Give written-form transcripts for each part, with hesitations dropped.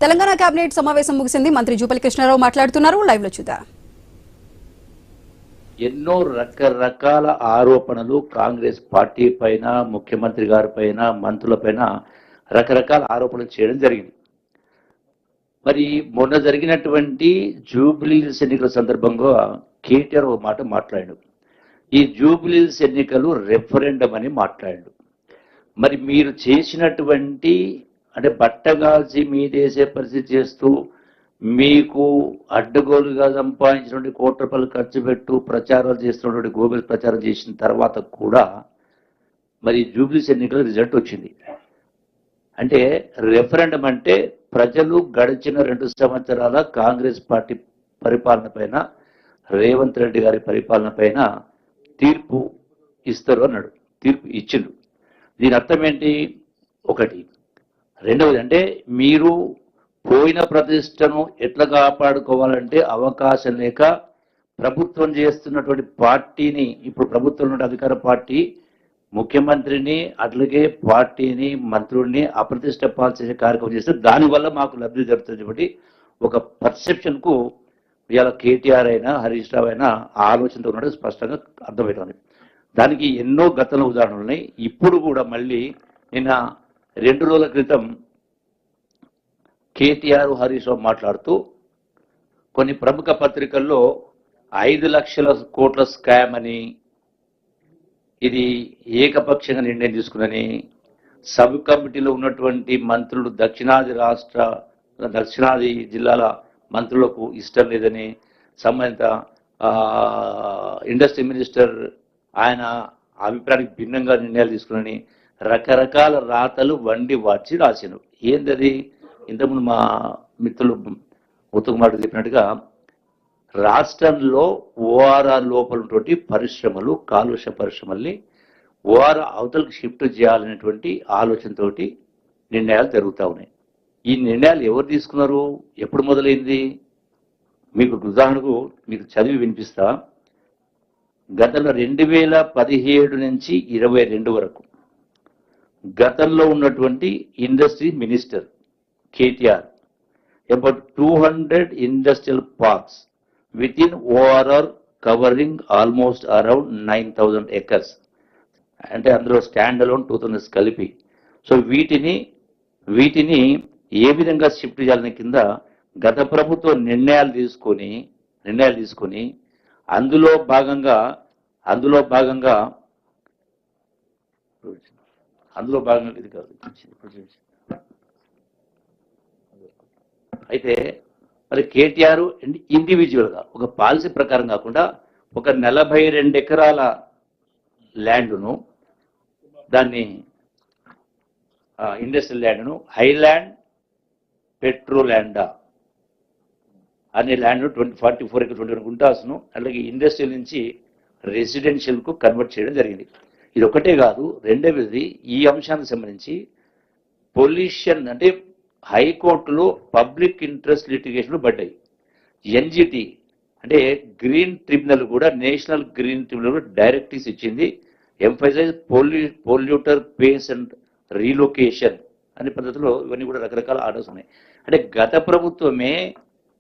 Telangana cabinet సమావేశం ముగిసింది. మంత్రి జూపల్లి కృష్ణారావు మాట్లాడుతున్నారు. లైవ్ లో చూద్దాం. ఎన్నో రకరకాల ఆరోపణలు కాంగ్రెస్ పార్టీ పైన, ముఖ్యమంత్రి గారి పైన, మంత్రుల పైన రకరకాల ఆరోపణలు చేయడం జరిగింది. మరి మొన్న జరిగినటువంటి జూబ్లీహిల్స్ ఎన్నికల సందర్భంగా కేటీఆర్ ఒక మాట మాట్లాడాడు. ఈ జూబ్లీహిల్స్ ఎన్నికలు రెఫరెండం అని మాట్లాడాడు. మరి మీరు చేసినటువంటి అంటే బట్టగాల్చి మీదేసే పరిస్థితి చేస్తూ మీకు అడ్డగోలుగా సంపాదించినటువంటి కోట్ల రూపాయలు ఖర్చు పెట్టు ప్రచారాలు చేస్తున్నటువంటి గోబెల్ ప్రచారం చేసిన తర్వాత కూడా మరి జూబ్లీస్ ఎన్నికల రిజల్ట్ వచ్చింది. అంటే రెఫరెండం అంటే ప్రజలు గడిచిన 2 సంవత్సరాల కాంగ్రెస్ పార్టీ పరిపాలన పైన, రేవంత్ రెడ్డి గారి పరిపాలన పైన తీర్పు ఇస్తారు అన్నాడు. తీర్పు ఇచ్చిండు. దీని అర్థం ఏంటి? ఒకటి. రెండవది అంటే మీరు పోయిన ప్రతిష్టను ఎట్లా కాపాడుకోవాలంటే అవకాశం లేక ప్రభుత్వం చేస్తున్నటువంటి పార్టీని, ఇప్పుడు ప్రభుత్వంలో అధికార పార్టీ ముఖ్యమంత్రిని అట్లాగే పార్టీని మంత్రుల్ని అప్రతిష్ట పాల్చేసే కార్యక్రమం చేస్తే దానివల్ల మాకు లబ్ధి జరుగుతుంది కాబట్టి ఒక పర్సెప్షన్కు ఇవాళ కేటీఆర్ అయినా హరీష్ రావు అయినా ఆలోచనతో ఉన్నట్టు స్పష్టంగా అర్థమవుతుంది. దానికి ఎన్నో గతంలో ఉదాహరణలు ఉన్నాయి. ఇప్పుడు కూడా మళ్ళీ నిన్న 2 రోజుల క్రితం కేటీఆర్ హరీష్ రావు మాట్లాడుతూ కొన్ని ప్రముఖ పత్రికల్లో 5 లక్షల కోట్ల స్కామ్ అని, ఇది ఏకపక్షంగా నిర్ణయం తీసుకున్నని, సబ్ కమిటీలో ఉన్నటువంటి మంత్రులు దక్షిణాది జిల్లాల మంత్రులకు ఇష్టం లేదని, సంబంధిత ఇండస్ట్రీ మినిస్టర్ ఆయన అభిప్రాయానికి భిన్నంగా నిర్ణయాలు తీసుకున్నని రకరకాల రాతలు వండి వార్చి రాశారు. ఏంటది? ఇంతకుముందు మా మిత్రులు ఉత్తకుమార్ చెప్పినట్టుగా రాష్ట్రంలో ఓఆర్ఆర్ లోపల ఉన్నటువంటి పరిశ్రమలు, కాలుష్య పరిశ్రమల్ని ఓఆర్ఆర్ అవతలకు షిఫ్ట్ చేయాలనేటువంటి ఆలోచనతోటి నిర్ణయాలు జరుగుతూ ఉన్నాయి. ఈ నిర్ణయాలు ఎవరు తీసుకున్నారు? ఎప్పుడు మొదలైంది? మీకు ఉదాహరణకు మీకు చదివి వినిపిస్తా. గతంలో 2017 నుంచి 22 వరకు గతంలో ఉన్నటువంటి industry minister KTR about 200 industrial parks with in ORR covering almost around 9,000 acres, అంటే అందులో స్టాండ్ అలోన్ 2,000 కలిపి. సో వీటిని ఏ విధంగా షిఫ్ట్ చేయాలని కింద గత ప్రభుత్వం నిర్ణయాలు తీసుకొని అందులో భాగంగా ఇది కాదు. అయితే మరి కేటీఆర్ ఇండివిజువల్గా ఒక పాలసీ ప్రకారం కాకుండా ఒక 42 ఎకరాల ల్యాండ్ను, దాన్ని ఇండస్ట్రియల్ ల్యాండ్ను హైల్యాండ్ పెట్రోల్యాండా అనే ల్యాండ్ 44 ఎకర్ 21 గుంటాస్ను అలాగే ఇండస్ట్రియల్ నుంచి రెసిడెన్షియల్కు కన్వర్ట్ చేయడం జరిగింది. ఇది ఒకటే కాదు, రెండవది ఈ అంశానికి సంబంధించి పొల్యూషన్ అంటే హైకోర్టులో పబ్లిక్ ఇంట్రెస్ట్ లిటిగేషన్లు పడ్డాయి. ఎన్జిటి అంటే గ్రీన్ ట్రిబ్యునల్ కూడా, నేషనల్ గ్రీన్ ట్రిబ్యునల్ కూడా డైరెక్టివ్స్ ఇచ్చింది. Emphasize polluter pays and relocation అనే పద్ధతిలో ఇవన్నీ కూడా రకరకాల ఆర్డర్స్ ఉన్నాయి. అంటే గత ప్రభుత్వమే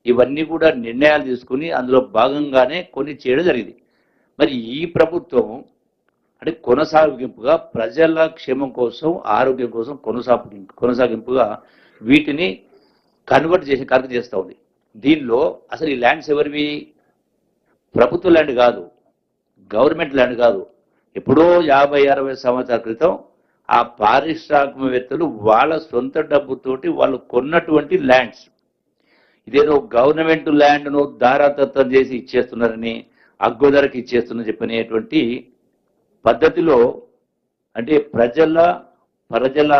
ఇవన్నీ కూడా నిర్ణయాలు తీసుకుని అందులో భాగంగానే కొన్ని చేయడం జరిగింది. మరి ఈ ప్రభుత్వం అంటే కొనసాగింపుగా ప్రజల క్షేమం కోసం, ఆరోగ్యం కోసం కొనసాగింపుగా వీటిని కన్వర్ట్ చేసే కార్యక్రమం చేస్తూ ఉంది. దీనిలో అసలు ఈ ల్యాండ్స్ ఎవరివి? ప్రభుత్వ ల్యాండ్ కాదు, గవర్నమెంట్ ల్యాండ్ కాదు. ఎప్పుడో 50-60 సంవత్సరాల క్రితం ఆ పారిశ్రామికవేత్తలు వాళ్ళ సొంత డబ్బుతోటి వాళ్ళు కొన్నటువంటి ల్యాండ్స్. ఇదేదో గవర్నమెంట్ ల్యాండ్ను దారాదత్తం చేసి ఇచ్చేస్తున్నారని, అగ్గుధరకి ఇచ్చేస్తున్నారని చెప్పనేటువంటి పద్ధతిలో, అంటే ప్రజల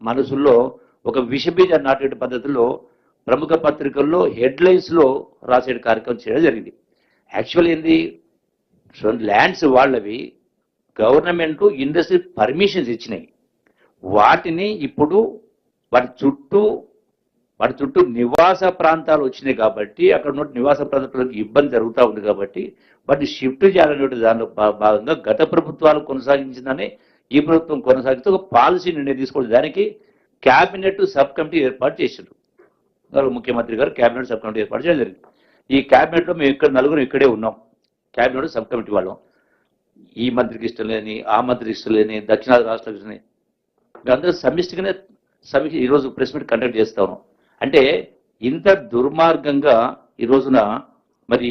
మనసుల్లో ఒక విషబీజ నాటే పద్ధతిలో ప్రముఖ పత్రికల్లో హెడ్లైన్స్లో రాసే కార్యక్రమం చేయడం జరిగింది. యాక్చువల్ ఏంది? ల్యాండ్స్ వాళ్ళవి, గవర్నమెంట్ ఇండస్ట్రీ పర్మిషన్స్ ఇచ్చినాయి. వాటిని ఇప్పుడు వాటి చుట్టూ నివాస ప్రాంతాలు వచ్చినాయి కాబట్టి, అక్కడ ఉన్న నివాస ప్రాంతాలకు ఇబ్బంది జరుగుతూ ఉంది కాబట్టి వాటిని షిఫ్ట్ చేయాలనే దానిలో భాగంగా గత ప్రభుత్వాలు కొనసాగించిందని ఈ ప్రభుత్వం కొనసాగిస్తూ ఒక పాలసీ నిర్ణయం తీసుకోవడం. దానికి క్యాబినెట్ సబ్ కమిటీ ఏర్పాటు చేశారు. గౌరవ ముఖ్యమంత్రి గారు కేబినెట్ సబ్ కమిటీ ఏర్పాటు చేయడం జరిగింది. ఈ కేబినెట్లో మేము ఇక్కడ నలుగురు ఇక్కడే ఉన్నాం. కేబినెట్ సబ్ కమిటీ వాళ్ళం. ఈ మంత్రికి ఇష్టం లేని, ఆ మంత్రికి ఇష్టం లేని, దక్షిణాది రాష్ట్రాలకు ఇష్టం లేని మేమందరూ సమిష్టిగానే సమీక్ష ఈరోజు ప్రెస్ మీట్ కండక్ట్ చేస్తా ఉన్నాం. అంటే ఇంత దుర్మార్గంగా ఈ రోజున మరి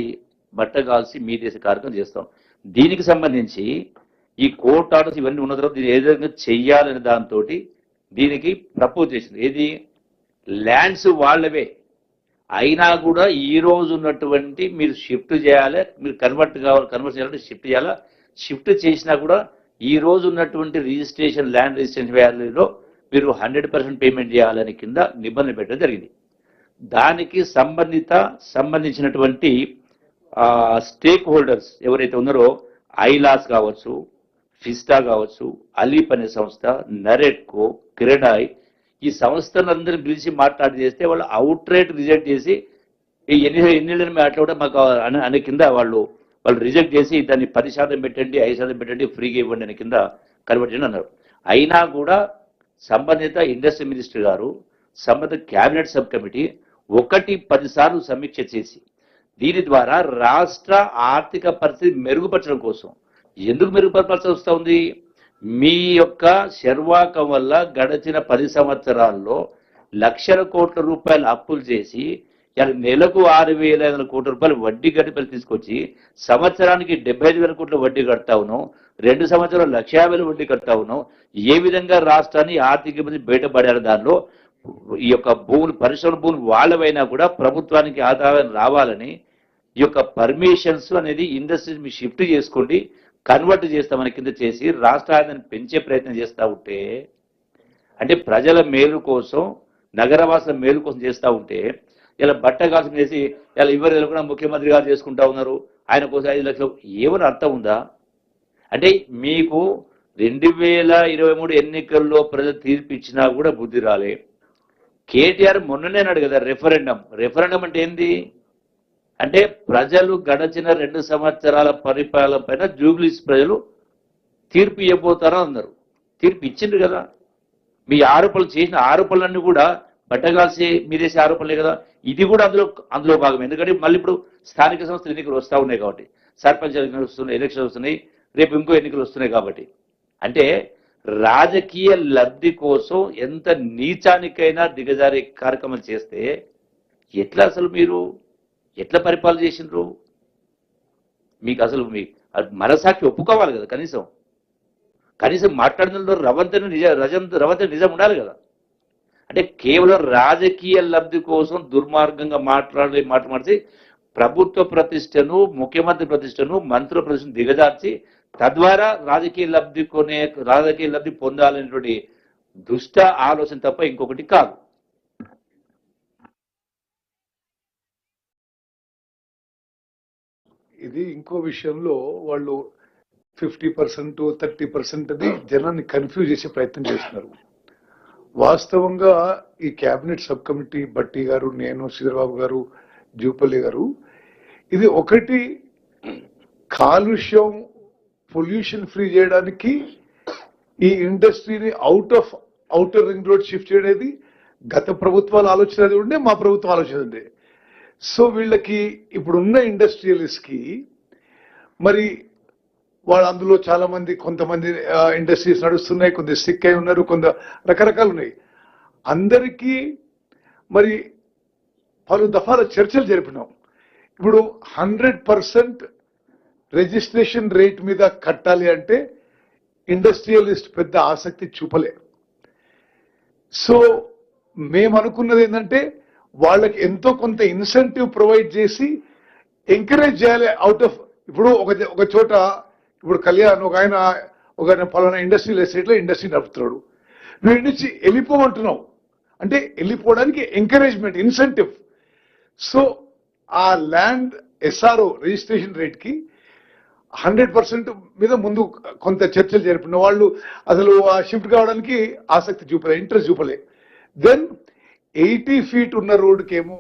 బట్టగాల్సి మీ దేశ కార్యక్రమం చేస్తాం. దీనికి సంబంధించి ఈ కోర్ట్ ఆర్డర్స్ ఇవన్నీ ఉన్న తర్వాత దీన్ని ఏ విధంగా చెయ్యాలనే దాంతో దీనికి ప్రపోజ్ చేసింది. ఏది ల్యాండ్స్ వాళ్ళవే అయినా కూడా ఈ రోజు ఉన్నటువంటి మీరు షిఫ్ట్ చేయాలి, మీరు కన్వర్ట్ చేయాలంటే షిఫ్ట్ చేయాలా, షిఫ్ట్ చేసినా కూడా ఈ రోజు ఉన్నటువంటి రిజిస్ట్రేషన్ ల్యాండ్ రిజిస్ట్రేషన్ వాల్యూలో మీరు 100% పేమెంట్ చేయాలని కింద నిబంధన పెట్టడం జరిగింది. దానికి సంబంధించినటువంటి స్టేక్ హోల్డర్స్ ఎవరైతే ఉన్నారో ఐలాస్ కావచ్చు, ఫిస్టా కావచ్చు, అలీప్ అనే సంస్థ, నరెట్కో, క్రెడాయ్ ఈ సంస్థలందరినీ పిలిచి మాట్లాడి చేస్తే వాళ్ళు అవుట్ రేట్ రిజెక్ట్ చేసి ఈ ఎన్ని మాట్లాడడం మాకు అనే కింద వాళ్ళు రిజెక్ట్ చేసి దాన్ని 10% పెట్టండి, 5% పెట్టండి, ఫ్రీగా ఇవ్వండి అనే కింద కన్వర్ట్ చేయండి అన్నారు. అయినా కూడా సంబంధిత ఇండస్ట్రీ మినిస్టర్ గారు, సంబంధిత క్యాబినెట్ సబ్ కమిటీ 10 సార్లు సమీక్ష చేసి దీని ద్వారా రాష్ట్ర ఆర్థిక పరిస్థితి మెరుగుపరచడం కోసం, ఎందుకు మెరుగుపరచాల్సి వస్తూ ఉంది, మీ యొక్క శర్వాకం వల్ల గడిచిన 10 సంవత్సరాల్లో లక్షల కోట్ల రూపాయలు అప్పులు చేసి నెలకు 6,500 కోట్ల రూపాయలు వడ్డీ గడిపలు తీసుకొచ్చి సంవత్సరానికి 75,000 కోట్ల వడ్డీ కడతా ఉన్నాం, 2 సంవత్సరాలు 1,50,000 వడ్డీ కడతా ఉన్నాం. ఏ విధంగా రాష్ట్రాన్ని ఆర్థిక ఇబ్బంది బయటపడారు, దానిలో ఈ యొక్క భూములు పరిశ్రమ భూములు వాళ్ళవైనా కూడా ప్రభుత్వానికి ఆదాయం రావాలని ఈ యొక్క పర్మిషన్స్ అనేది ఇండస్ట్రీస్ మీరు షిఫ్ట్ చేసుకోండి, కన్వర్ట్ చేస్తామని కింద చేసి రాష్ట్ర ఆదాయాన్ని పెంచే ప్రయత్నం చేస్తూ ఉంటే, అంటే ప్రజల మేలు కోసం, నగరవాసుల మేలు కోసం చేస్తూ ఉంటే ఇలా బట్టగాల్సి చేసి ఇలా ఎవరు కూడా ముఖ్యమంత్రి గారు చేసుకుంటా ఉన్నారు, ఆయన కోసం 5 లక్షలు ఏమని అర్థం ఉందా? అంటే మీకు 2023 ఎన్నికల్లో ప్రజలు తీర్పు ఇచ్చినా కూడా బుద్ధి రాలే. కేటీఆర్ మొన్ననే అన్నాడు కదా రెఫరెండం అంటే ఏంది అంటే ప్రజలు గడచిన 2 సంవత్సరాల పరిపాలన పైన జూబ్లీస్ ప్రజలు తీర్పు ఇవ్వబోతారా అన్నారు. తీర్పు ఇచ్చిండ్రు కదా. మీ ఆరోపణలు చేసిన ఆరోపణలన్నీ కూడా బట్టగాల్సి మీదేసే ఆరోపణలే కదా. ఇది కూడా అందులో భాగం. ఎందుకంటే మళ్ళీ ఇప్పుడు స్థానిక సంస్థల ఎన్నికలు వస్తూ ఉన్నాయి కాబట్టి, సర్పంచ్ ఎలక్షన్ వస్తున్నాయి, రేపు ఇంకో ఎన్నికలు వస్తున్నాయి కాబట్టి, అంటే రాజకీయ లబ్ధి కోసం ఎంత నీచానికైనా దిగజారే కార్యక్రమం చేస్తే ఎట్లా అసలు మీరు ఎట్లా పరిపాలన చేసిండ్రు? మీకు అసలు మీ మనసాక్షి ఒప్పుకోవాలి కదా. కనీసం మాట్లాడిన రవంత నిజం ఉండాలి కదా. అంటే కేవలం రాజకీయ లబ్ధి కోసం దుర్మార్గంగా మాట్లాడితే ప్రభుత్వ ప్రతిష్టను, ముఖ్యమంత్రి ప్రతిష్టను, మంత్రుల ప్రతిష్టను దిగజార్చి తద్వారా రాజకీయ లబ్ధి పొందాలనేటువంటి దుష్ట ఆలోచన తప్ప ఇంకొకటి కాదు. ఇది ఇంకో విషయంలో వాళ్ళు 50%, 30% అది జనాన్ని కన్ఫ్యూజ్ చేసే ప్రయత్నం చేస్తున్నారు. వాస్తవంగా ఈ కేబినెట్ సబ్ కమిటీ బట్టి గారు, నేను, శ్రీధరబాబు గారు, జూపల్లి గారు, ఇది ఒకటి కాలుష్యం పొల్యూషన్ ఫ్రీ చేయడానికి ఈ ఇండస్ట్రీని అవుటర్ రింగ్ రోడ్ షిఫ్ట్ చేయడానికి గత ప్రభుత్వాల ఆలోచన అది ఉండే, మా ప్రభుత్వం ఆలోచన ఉండే. సో వీళ్ళకి ఇప్పుడున్న ఇండస్ట్రియలిస్ట్ కి మరి వాళ్ళు అందులో చాలా మంది, కొంతమంది ఇండస్ట్రీస్ నడుస్తున్నాయి, కొంత స్టిక్ అయి ఉన్నారు, కొంత రకరకాలు ఉన్నాయి. అందరికీ మరి పలు దఫాల చర్చలు జరిపినాం. ఇప్పుడు 100% రిజిస్ట్రేషన్ రేట్ మీద కట్టాలి అంటే ఇండస్ట్రియలిస్ట్ పెద్ద ఆసక్తి చూపలే. సో మేము అనుకున్నది ఏంటంటే వాళ్ళకి ఎంతో కొంత ఇన్సెంటివ్ ప్రొవైడ్ చేసి ఎంకరేజ్ చేయాలి. ఇప్పుడు ఒక చోట ఇప్పుడు కళ్యాణ్ ఒక ఆయన పలానా ఇండస్ట్రియల్ ఎస్టేట్లో ఇండస్ట్రీ నడుపుతున్నాడు, వీడి నుంచి వెళ్ళిపోమంటున్నావు అంటే వెళ్ళిపోవడానికి ఎంకరేజ్మెంట్, ఇన్సెంటివ్. సో ఆ ల్యాండ్ ఎస్ఆర్ఓ రిజిస్ట్రేషన్ రేట్ కి 100% మీద ముందు కొంత చర్చలు జరిపిన వాళ్ళు అసలు ఆ షిఫ్ట్ కావడానికి ఆసక్తి చూపలే, ఇంట్రెస్ట్ చూపలే. దెన్ 80 feet ఉన్న రోడ్డుకేమో